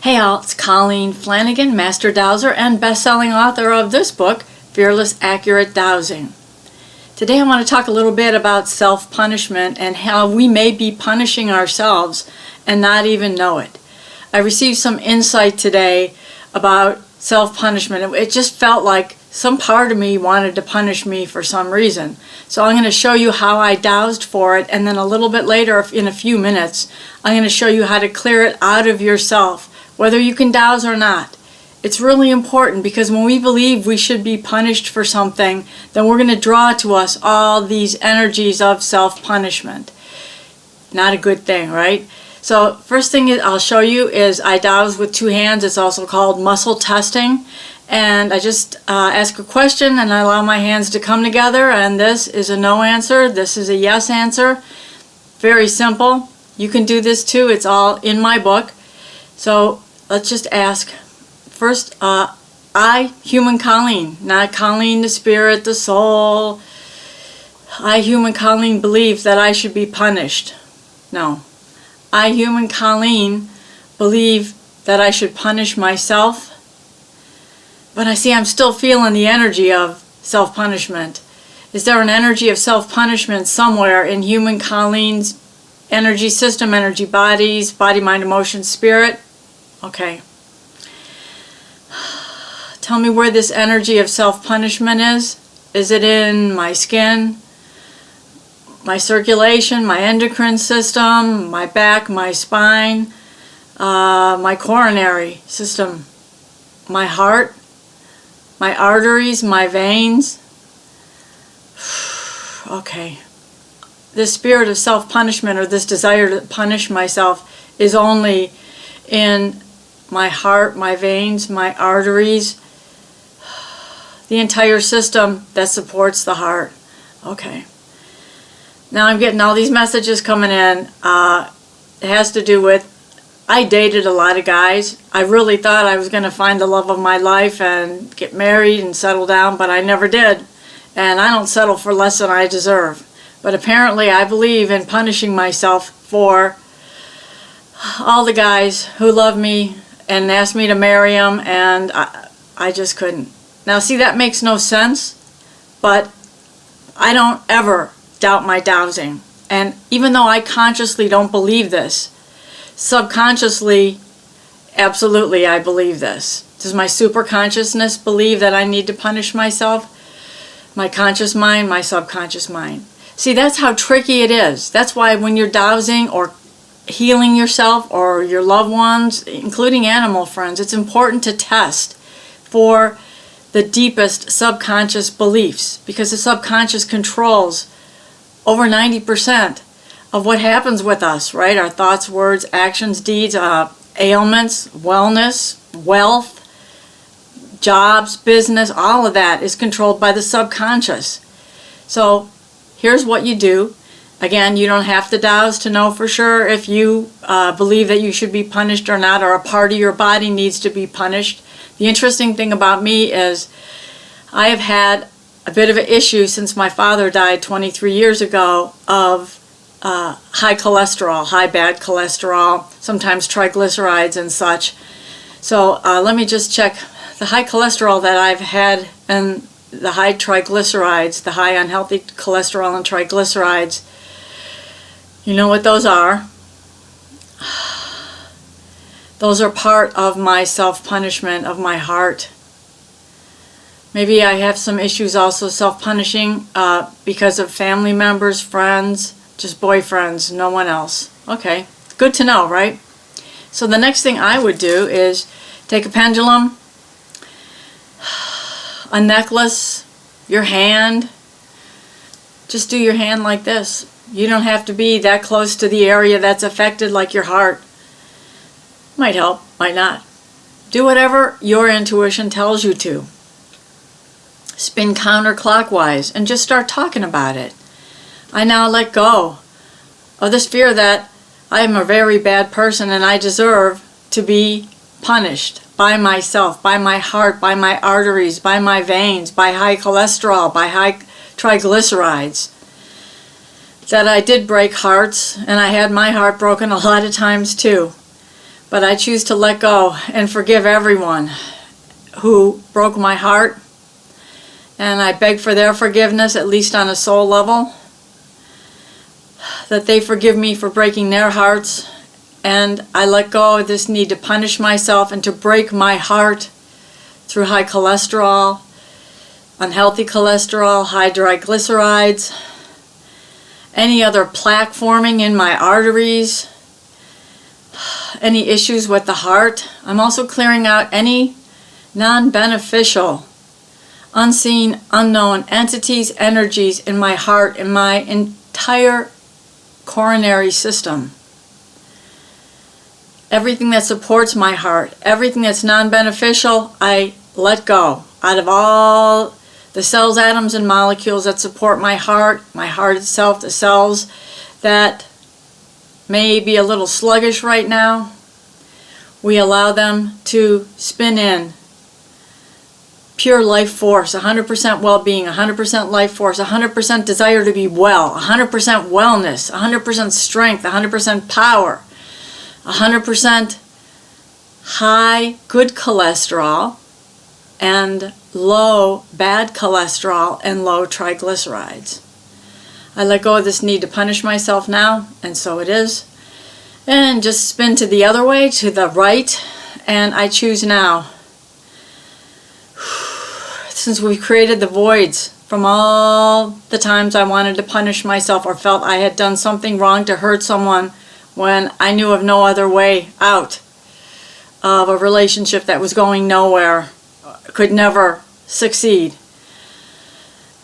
Hey all, it's Colleen Flanagan, Master Dowser and best-selling author of this book, Fearless Accurate Dowsing. Today I want to talk a little bit about self-punishment and how we may be punishing ourselves and not even know it. I received some insight today about self-punishment. It just felt like some part of me wanted to punish me for some reason. So I'm going to show you how I dowsed for it, and then a little bit later, in a few minutes, I'm going to show you how to clear it out of yourself, whether you can douse or not. It's really important because when we believe we should be punished for something, then we're going to draw to us all these energies of self-punishment. Not a good thing, right? So first thing I'll show you is I douse with two hands. It's also called muscle testing. And I just ask a question and I allow my hands to come together, and this is a no answer, this is a yes answer. Very simple. You can do this too. It's all in my book. So let's just ask. First, I, human Colleen, not Colleen the spirit, the soul. I, human Colleen, believe that I should be punished. No. I, human Colleen, believe that I should punish myself. But I see I'm still feeling the energy of self-punishment. Is there an energy of self-punishment somewhere in human Colleen's energy system, energy bodies, body, mind, emotion, spirit? Okay. Tell me where this energy of self-punishment is. Is it in my skin, my circulation, my endocrine system, my back, my spine, my coronary system, my heart, my arteries, my veins? Okay. This spirit of self-punishment, or this desire to punish myself, is only in my heart, my veins, my arteries, the entire system that supports the heart. Okay. Now I'm getting all these messages coming in. It has to do with, I dated a lot of guys. I really thought I was going to find the love of my life and get married and settle down, but I never did. And I don't settle for less than I deserve. But apparently I believe in punishing myself for all the guys who love me and asked me to marry them, and I just couldn't. Now see, that makes no sense, but I don't ever doubt my dowsing. And even though I consciously don't believe this, subconsciously, absolutely I believe this. Does my superconsciousness believe that I need to punish myself? My conscious mind, my subconscious mind. See, that's how tricky it is. That's why when you're dowsing or healing yourself or your loved ones, including animal friends, it's important to test for the deepest subconscious beliefs, because the subconscious controls over 90% of what happens with us, right? Our thoughts, words, actions, deeds, ailments, wellness, wealth, jobs, business, all of that is controlled by the subconscious. So here's what you do. Again, you don't have to douse to know for sure if you believe that you should be punished or not, or a part of your body needs to be punished. The interesting thing about me is I have had a bit of an issue since my father died 23 years ago of high cholesterol, high bad cholesterol, sometimes triglycerides and such. So let me just check the high cholesterol that I've had and the high triglycerides, the high unhealthy cholesterol and triglycerides. You know what those are? Those are part of my self-punishment of my heart. Maybe I have some issues also self-punishing because of family members, friends, just boyfriends, no one else. Okay, good to know, right? So the next thing I would do is take a pendulum, a necklace, your hand. Just do your hand like this. You don't have to be that close to the area that's affected, like your heart. Might help, might not. Do whatever your intuition tells you to. Spin counterclockwise and just start talking about it. I now let go of this fear that I am a very bad person and I deserve to be punished by myself, by my heart, by my arteries, by my veins, by high cholesterol, by high triglycerides. That I did break hearts, and I had my heart broken a lot of times too. But I choose to let go and forgive everyone who broke my heart. And I beg for their forgiveness, at least on a soul level, that they forgive me for breaking their hearts. And I let go of this need to punish myself and to break my heart through high cholesterol, unhealthy cholesterol, high triglycerides, any other plaque forming in my arteries, any issues with the heart. I'm also clearing out any non-beneficial, unseen, unknown entities, energies in my heart, in my entire coronary system. Everything that supports my heart, everything that's non-beneficial, I let go. Out of all the cells, atoms, and molecules that support my heart itself, the cells that may be a little sluggish right now, we allow them to spin in pure life force, 100% well-being, 100% life force, 100% desire to be well, 100% wellness, 100% strength, 100% power, 100% high good cholesterol and low bad cholesterol and low triglycerides. I let go of this need to punish myself now, and so it is. And just spin to the other way, to the right, and I choose now. Since we've created the voids from all the times I wanted to punish myself or felt I had done something wrong to hurt someone when I knew of no other way out of a relationship that was going nowhere, could never succeed,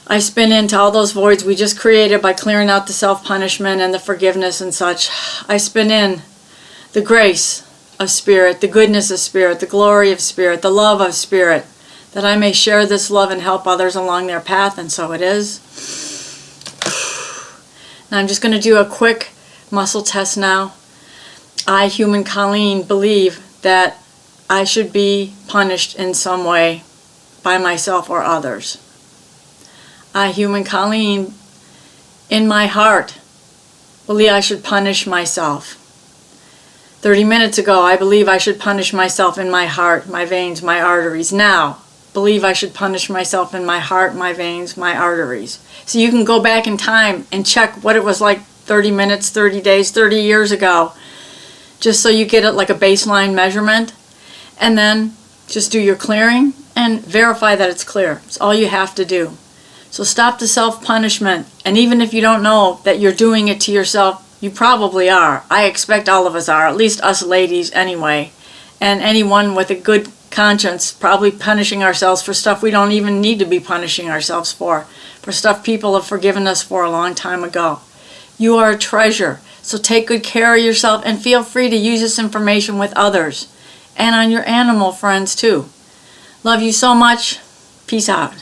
I spin into all those voids we just created by clearing out the self-punishment and the forgiveness and such. I spin in the grace of Spirit, the goodness of Spirit, the glory of Spirit, the love of Spirit, that I may share this love and help others along their path, and so it is. Now I'm just going to do a quick muscle test now. I, human Colleen, believe that I should be punished in some way by myself or others. I, human Colleen, in my heart, believe I should punish myself. 30 minutes ago, I believe I should punish myself in my heart, my veins, my arteries. Now, believe I should punish myself in my heart, my veins, my arteries. So you can go back in time and check what it was like 30 minutes, 30 days, 30 years ago, just so you get it like a baseline measurement. And then just do your clearing and verify that it's clear. It's all you have to do. So stop the self-punishment. And even if you don't know that you're doing it to yourself, you probably are. I expect all of us are, at least us ladies anyway. And anyone with a good conscience, probably punishing ourselves for stuff we don't even need to be punishing ourselves for stuff people have forgiven us for a long time ago. You are a treasure. So take good care of yourself and feel free to use this information with others and on your animal friends too. Love you so much. Peace out.